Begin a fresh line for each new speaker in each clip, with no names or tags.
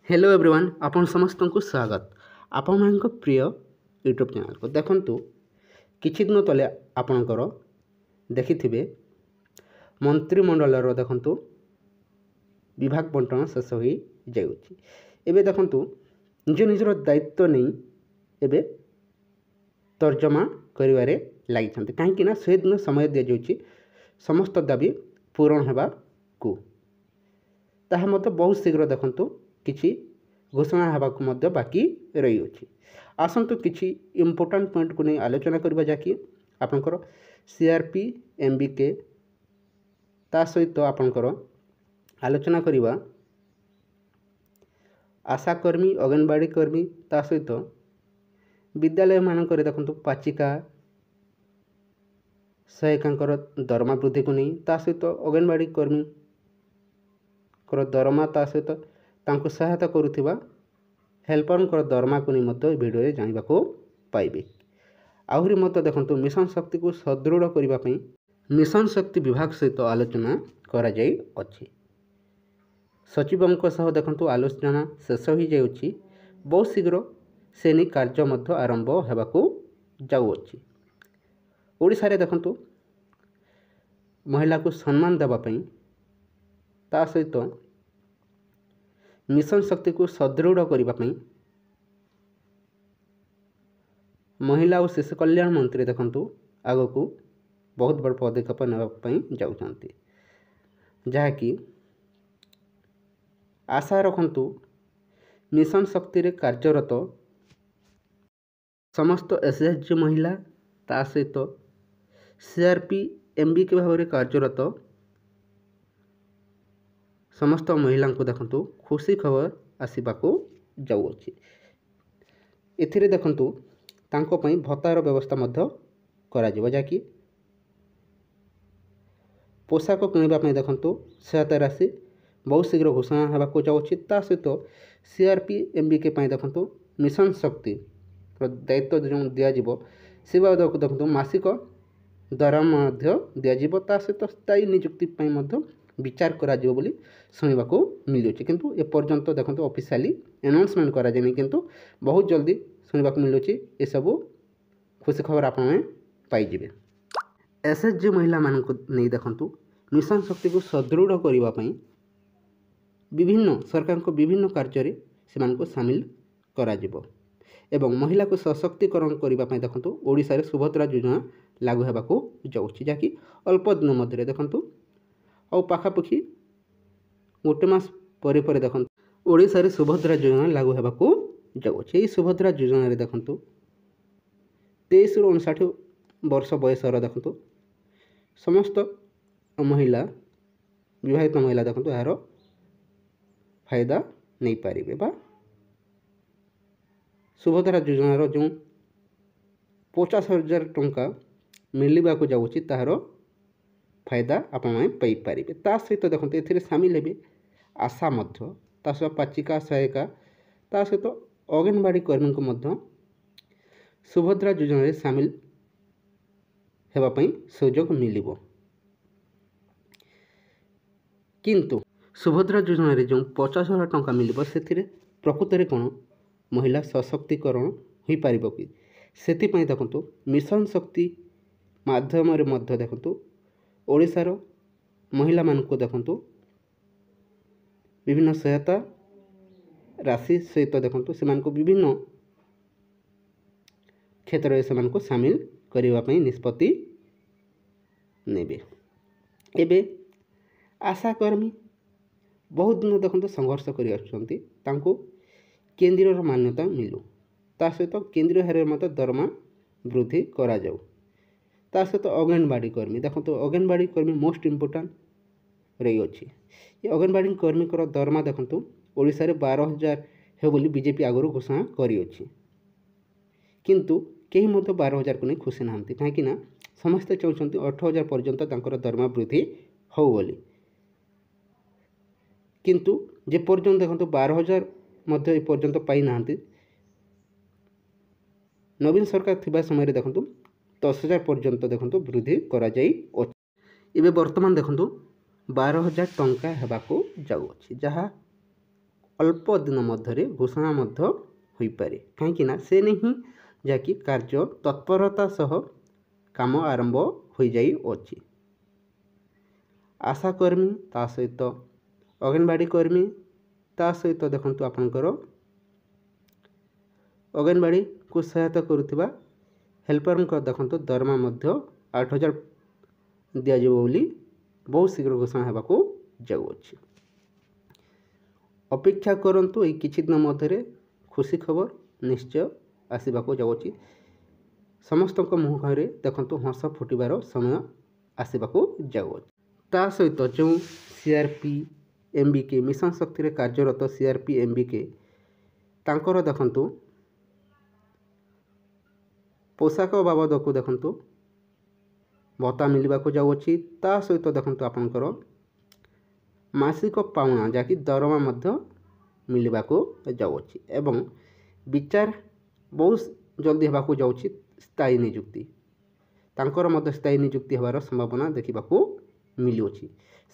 Hello everyone आपण समस्त को स्वागत आपण मान प्रिय यूट्यूब चैनल को देखंतु किछि दिन तले आपणकर देखिथिबे मंत्रिमंडल देखंतु विभाग बंटन शेष हो जाउछि। एबे देखंतु निज निजर दायित्व नहीं एबे तर्जमा करिवारे लागिछन्ते काहेकि ना से दिन समय दिया जाउछि समस्त दाबी पूरण हेबा को ताहा मते बहुत शीघ्र देखंतु किछि घोषणा हेबाक मध्य बाकी रही अछि। आसंतु किछि इम्पोर्टेंट पॉइंट को नहीं आलोचना करबा जाकि आपनकर सीआरपी एमबीके ता सहित आपनकर आलोचना करबा आशाकर्मी अंगनवाड़ी कर्मी ता सहित विद्यालय मानकर देखंतु पाचिका सहायिकांकर दरमा वृद्धि को नहीं ता सहित अंगनवाड़ी कर्मी कर दरमा ता सहित तांको सहायता करुथिबा हेल्परंकर दरमा को नहीं वीडियो जानिबा को पाइबे। आहुरी मत देखंतु मिशन शक्ति को सुदृढ़ करबा पई मिशन शक्ति विभाग सहित आलोचना करा जाई अछि। सचिवंक सह देखंतु आलोचना शेष हो जाउछि। बहुत शीघ्र सेनी कार्य मध्य आरंभ हेबा को जाउ अछि। ओडिसा रे देखंतु महिला को सम्मान देबा पई ता सहित मिशन शक्ति को सुदृढ़ करबा पई महिला और शिशु कल्याण मंत्री देखंतु आगो को बहुत बड़ पदक्षेप नेबा पई जाउछंती जहाँकि आशा रखंतु मिशन शक्ति रे कार्यरत समस्त एसएचजी महिला ता सहित सीआरपी एमबीके भाव में कार्यरत समस्त महिला को देखंतु खुशी खबर आसवा को जाउछि। एथिरे देखंतु तांको पई भत्तार व्यवस्था मध्य करा जिवो जाकि पोशाक किणवा पई देखंतु सहायता राशि बहुत शीघ्र घोषणा हेबा को जाउछि। ता सहित सीआरपी एमबीके पई देखंतु मिशन शक्ति दायित्व जो दिया जिवो से बाबद देखंतु मासिक दरमा मध्य दिया जिवो। ता सहित स्थायी नियुक्ति पई मध्य विचार करा जिवो बोली सुनिबा को मिलुछि किंतु ए पर्यंत देखंतु ऑफिशियली अनाउंसमेंट करा जेनी किंतु बहुत जल्दी सुनिबा को मिलुछि। ए सब खुशी खबर आपण में पाई जिवे। एसएचजी महिला मान को नहीं देखंतु मिशन शक्ति को सुदृढ़ करबा पई विभिन्न सरकार को विभिन्न कार्य रे सेमान को शामिल करा जिवो एवं महिला को सशक्तिकरण करबा पई देखंतु ओडिसा रे सुभद्रा योजना लागू हेबा को जाउछि जाकि अल्प दिन मध्य देखंतु और पाखापाखि गोटे मास परे परे देखंतु ओडिसा रे सुभद्रा योजना लागू हेबा को जाउछि। एई सुभद्रा योजना रे देखंतु 23 रु 59 वर्ष बयसर देखंतु समस्त महिला विवाहित महिला देखंतु यार फायदा नहीं पारिबे बा सुभद्रा योजना रो जो 50,000 टंका मिलवा को जाउछि ताहार फायदा आपण पाई पारिबे। ता सहित देखंतु एथिरे शामिल हेबे आशा मध्य ता सहित पाचिका सहायिका ता सहित अंगनवाड़ी कर्मी को मध्य सुभद्रा योजना रे शामिल हेबा पई सुयोग मिलिबो किंतु सुभद्रा योजना रे जो 50,000 टंका मिलिबो सेथिरे प्रकृत रे कोन महिला सशक्तिकरण होई पारिबो कि सेति पई देखंतु मिशन शक्ति माध्यम रे मध्य देखंतु ओडिसा रो महिला मान को देखंतु विभिन्न सहायता राशि सहित देखंतु सेमान को विभिन्न क्षेत्र रे सेमान को शामिल करबा पई निष्पत्ति नेबे। एबे आशाकर्मी बहुत दिन देखंतु संघर्ष करि आछंती तांको केंद्रीय मान्यता मिलु ता सहित केंद्रीय हारे मत दरमा वृद्धि करा जाऊ। ता सहित अंगनवाड़ी कर्मी देखंतु अंगनवाड़ी कर्मी मोस्ट इम्पोर्टेंट रही अछि। ये अंगनवाड़ी कर्मी कर दरमा देखंतु ओडिसा रे 12,000 हे बोली बीजेपी आगरो घोषणा करी अछि किंतु केही मत 12,000 को नहीं खुशी नाहंती काहेकि ना समस्त चाहउछंती 18,000 पर्यंत तांकर दरमा वृद्धि हो बोली किंतु जे पर्यंत देखंतु 12,000 मध्य ए पर्यंत पाई नाहंती नवीन सरकार थिबा समय रे देखंतु 10,000 पर्यंत देखंतु वृद्धि करा जाई एबे वर्तमान देखंतु 12,000 टंका हेबा को जाउ अछि जहा ଅଳ୍ପ ଦିନ ମଧ୍ୟରେ ଘୋଷଣା ମଧ୍ୟ ହୋଇପାରେ, କାହିଁକିନା ସେ ହିଁ ଯାହାକି କାର୍ଯ୍ୟ ତତ୍ପରତା ସହ କାମ ଆରମ୍ଭ ହୋଇଯାଇଅଛି। ଆଶାକର୍ମୀ ତା ସହିତ ଅଙ୍ଗନବାଡ଼ି କର୍ମୀ ତା ସହିତ ଦେଖନ୍ତୁ ଆପଣଙ୍କର ଅଙ୍ଗନବାଡ଼ିକୁ ସହାୟତା କରୁଥିବା ହେଲ୍ପରଙ୍କ ଦେଖନ୍ତୁ ଦରମା ମଧ୍ୟ 8,000 ଦିଆଯିବ ବୋଲି ବହୁତ ଶୀଘ୍ର ଘୋଷଣା ହେବାକୁ ଯାଉଅଛି। ଅପେକ୍ଷା କରନ୍ତୁ, ଏଇ କିଛି ଦିନ ମଧ୍ୟରେ ଖୁସି ଖବର ନିଶ୍ଚୟ ଆସିବାକୁ ଯାଉଛି। ସମସ୍ତଙ୍କ ମୁହଁରେ ଦେଖନ୍ତୁ ହସ ଫୁଟିବାର ସମୟ ଆସିବାକୁ ଯାଉଅଛି। ତା ସହିତ ଯେଉଁ CRP-MBK ମିଶନ ଶକ୍ତିରେ କାର୍ଯ୍ୟରତ CRP-MBK ତାଙ୍କର ଦେଖନ୍ତୁ ପୋଷାକ ବାବଦକୁ ଦେଖନ୍ତୁ ଭତ୍ତା ମିଳିବାକୁ ଯାଉଅଛି। ତା ସହିତ ଦେଖନ୍ତୁ ଆପଣଙ୍କର ମାସିକ ପାଉଣା ଯାହାକି ଦରମା ମଧ୍ୟ ମିଳିବାକୁ ଯାଉଅଛି ଏବଂ ବିଚାର ବହୁତ ଜଲ୍ଦି ହେବାକୁ ଯାଉଛି। ସ୍ଥାୟୀ ନିଯୁକ୍ତି ତାଙ୍କର ମଧ୍ୟ ସ୍ଥାୟୀ ନିଯୁକ୍ତି ହେବାର ସମ୍ଭାବନା ଦେଖିବାକୁ ମିଳୁଅଛି।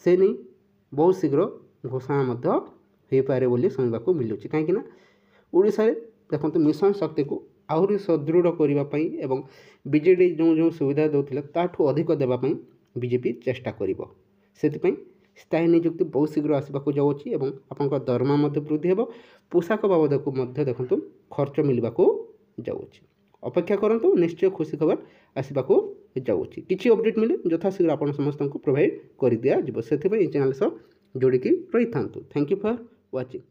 ସେ ନେଇ ବହୁତ ଶୀଘ୍ର ଘୋଷଣା ମଧ୍ୟ ହୋଇପାରେ ବୋଲି ଶୁଣିବାକୁ ମିଳୁଛି, କାହିଁକିନା ଓଡ଼ିଶାରେ ଦେଖନ୍ତୁ ମିଶନ ଶକ୍ତିକୁ ଆହୁରି ସୁଦୃଢ଼ କରିବା ପାଇଁ ଏବଂ ବିଜେଡ଼ି ଯେଉଁ ସୁବିଧା ଦେଉଥିଲେ ତାଠୁ ଅଧିକ ଦେବା ପାଇଁ ବିଜେପି ଚେଷ୍ଟା କରିବ। ସେଥିପାଇଁ ସ୍ଥାୟୀ ନିଯୁକ୍ତି ବହୁତ ଶୀଘ୍ର ଆସିବାକୁ ଯାଉଅଛି ଏବଂ ଆପଣଙ୍କ ଦରମା ମଧ୍ୟ ବୃଦ୍ଧି ହେବ। ପୋଷାକ ବାବଦକୁ ମଧ୍ୟ ଦେଖନ୍ତୁ ଖର୍ଚ୍ଚ ମିଳିବାକୁ ଯାଉଅଛି। ଅପେକ୍ଷା କରନ୍ତୁ, ନିଶ୍ଚୟ ଖୁସି ଖବର ଆସିବାକୁ ଯାଉଅଛି। କିଛି ଅପଡ଼େଟ୍ ମିଳେ ଯଥାଶୀଘ୍ର ଆପଣ ସମସ୍ତଙ୍କୁ ପ୍ରୋଭାଇଡ଼ କରିଦିଆଯିବ। ସେଥିପାଇଁ ଏହି ଚ୍ୟାନେଲ୍ ସହ ଯୋଡ଼ିକି ରହିଥାନ୍ତୁ। Thank you for watching.